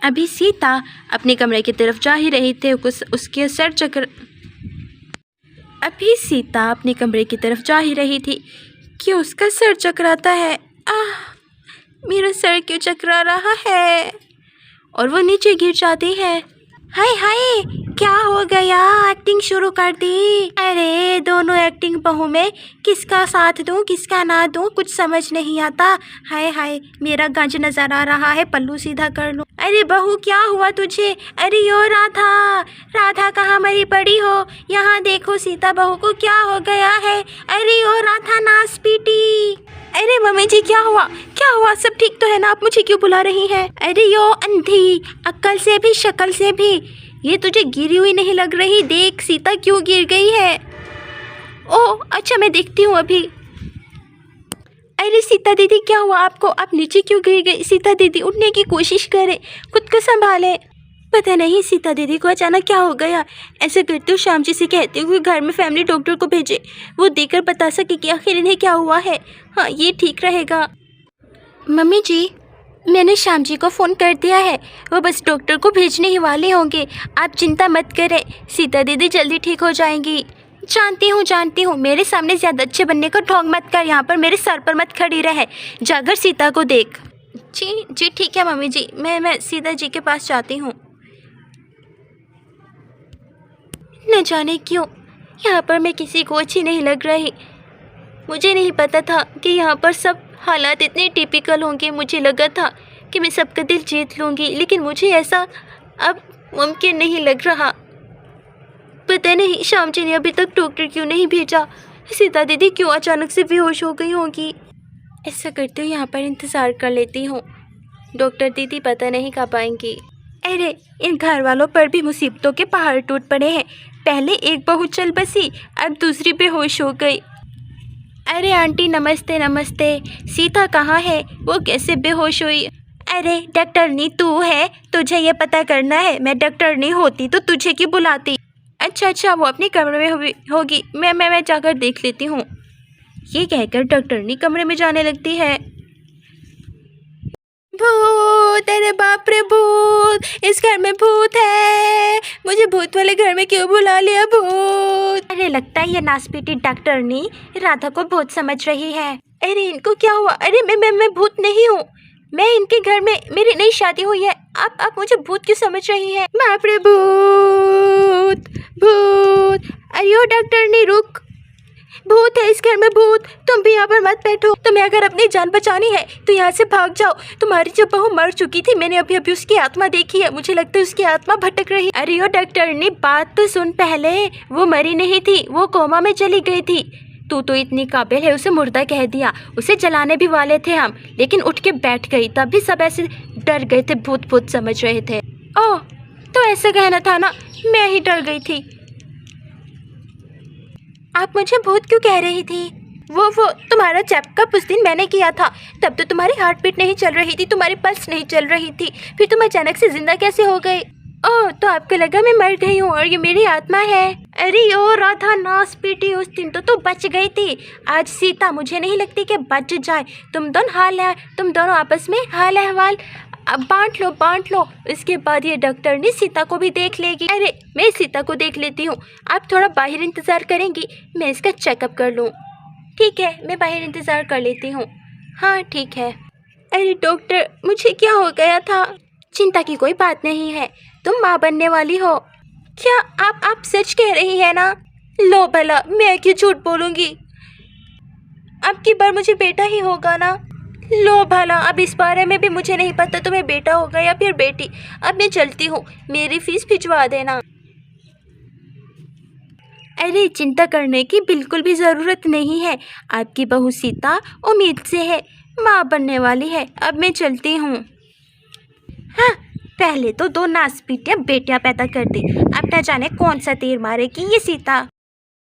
अभी सीता अपने कमरे की तरफ जा ही रही थी, उसके सर चक्र अभी सीता अपने कमरे की तरफ जा ही रही थी कि उसका सर चकराता है। मेरा सर क्यों चकरा रहा है? और वो नीचे गिर जाती है। हाय हाय, क्या हो गया? एक्टिंग शुरू कर दी। अरे दोनों एक्टिंग बहू में किसका साथ दूं किसका ना दूं कुछ समझ नहीं आता। हाय हाय, मेरा गंज नजर आ रहा है, पल्लू सीधा कर लूं। अरे बहू क्या हुआ तुझे? अरे यो राधा, राधा कहाँ मरी पड़ी हो? यहाँ देखो सीता बहू को क्या हो गया है। अरे यो राधा नास पीटी। अरे मम्मी जी क्या हुआ? क्या हुआ? सब ठीक तो है ना? आप मुझे क्यों बुला रही हैं? अरे यो अंधी, अक्ल से भी शक्ल से भी ये तुझे गिरी हुई नहीं लग रही? देख सीता क्यों गिर गई है। ओह अच्छा, मैं देखती हूँ अभी। अरे सीता दीदी क्या हुआ आपको? आप नीचे क्यों गिर गई? सीता दीदी उठने की कोशिश करें, खुद को संभालें। पता नहीं सीता दीदी को अचानक क्या हो गया। ऐसा करती हूँ श्याम जी से कहती हूँ कि घर में फैमिली डॉक्टर को भेजे, वो देखकर बता सके कि आखिर इन्हें क्या हुआ है। हाँ ये ठीक रहेगा। मम्मी जी मैंने श्याम जी को फ़ोन कर दिया है, वो बस डॉक्टर को भेजने ही वाले होंगे। आप चिंता मत करें, सीता दीदी जल्दी ठीक हो जाएंगी। जानती हूँ, मेरे सामने ज़्यादा अच्छे बनने का ढोंग मत कर, यहाँ पर मेरे सर पर मत खड़ी रहे, जाकर सीता को देख। जी ठीक है मम्मी जी, मैं सीता जी के पास जाती हूँ। न जाने क्यों यहाँ पर मैं किसी को अच्छी नहीं लग रही। मुझे नहीं पता था कि यहाँ पर सब हालात इतने टिपिकल होंगे। मुझे लगा था कि मैं सबका दिल जीत लूँगी, लेकिन मुझे ऐसा अब मुमकिन नहीं लग रहा। पता नहीं श्याम जी ने अभी तक डॉक्टर क्यों नहीं भेजा। सीता दीदी क्यों अचानक से बेहोश हो गई होगी। ऐसा करती हूँ यहाँ पर इंतज़ार कर लेती हूँ, डॉक्टर दीदी पता नहीं कब आएंगी। अरे इन घर वालों पर भी मुसीबतों के पहाड़ टूट पड़े हैं। पहले एक बहू चल बसी, अब दूसरी बेहोश हो गई। अरे आंटी नमस्ते नमस्ते, सीता कहाँ है? वो कैसे बेहोश हुई? अरे डॉक्टरनी तू है, तुझे ये पता करना है। मैं डॉक्टरनी होती तो तुझे क्यों बुलाती? अच्छा वो अपने कमरे में होगी, मैं जाकर देख लेती हूँ। ये कहकर डॉक्टरनी कमरे में जाने लगती है। भूत, अरे बाप रे भूत, इस घर में भूत है। मुझे भूत वाले घर में क्यों बुला लिया भूत? अरे लगता है ये नासपीटी डॉक्टरनी राधा को बहुत समझ रही है। अरे इनको क्या हुआ? अरे मैं भूत नहीं हूँ, मैं इनके घर में, मेरी नई शादी हुई है। आप मुझे भूत क्यों समझ रही है? बाप रे भूत भूत। अरे ओ डॉक्टरनी रुक, भूत है इस घर में भूत। तुम भी यहाँ पर मत बैठो, तुम्हें अगर अपनी जान बचानी है तो यहाँ से भाग जाओ। तुम्हारी जो बहू मर चुकी थी, मैंने अभी उसकी आत्मा देखी है, मुझे लगता है उसकी आत्मा भटक रही। अरे ओ डॉक्टरनी बात तो सुन पहले, वो मरी नहीं थी, वो कोमा में चली गई थी। तू तो इतनी काबिल है, उसे मुर्दा कह दिया। उसे जलाने भी वाले थे हम, लेकिन उठ के बैठ गई। तब भी सब ऐसे डर गए थे, भूत समझ रहे थे। ओह तो ऐसा कहना था ना, मैं ही डर गई थी। आप मुझे भूत क्यों कह रही थी? वो तुम्हारा चेकअप उस दिन मैंने किया था, तब तो तुम्हारी हार्ट बीट नहीं चल रही थी, तुम्हारी पल्स नहीं चल रही थी, फिर तुम अचानक से जिंदा कैसे हो गए? ओह तो आपको लगा मैं मर गई हूँ और ये मेरी आत्मा है। अरे ओ राधा नास पीटी, उस दिन तो तू बच गई थी, आज सीता मुझे नहीं लगती कि बच जाए। तुम दोनों आपस में हाल अहवाल अब बांट लो। इसके बाद ये डॉक्टर ने सीता को भी देख लेगी। अरे मैं सीता को देख लेती हूँ, आप थोड़ा बाहर इंतज़ार करेंगी, मैं इसका चेकअप कर लूँ। ठीक है, मैं बाहर इंतज़ार कर लेती हूँ। हाँ ठीक है। अरे डॉक्टर मुझे क्या हो गया था? चिंता की कोई बात नहीं है, तुम माँ बनने वाली हो। क्या आप सच कह रही है ना? लो भला, मैं क्यों झूठ बोलूँगी? अब की बार मुझे बेटा ही होगा ना? लो भला, अब इस बारे में भी मुझे नहीं पता तुम्हें बेटा होगा या फिर बेटी। अब मैं चलती हूँ, मेरी फीस भिजवा देना। अरे चिंता करने की बिल्कुल भी ज़रूरत नहीं है, आपकी बहू सीता उम्मीद से है, माँ बनने वाली है। अब मैं चलती हूँ। हाँ पहले तो 2 नासपीटियाँ बेटियाँ पैदा कर दी, अब न जाने कौन सा तीर मारेगी ये सीता।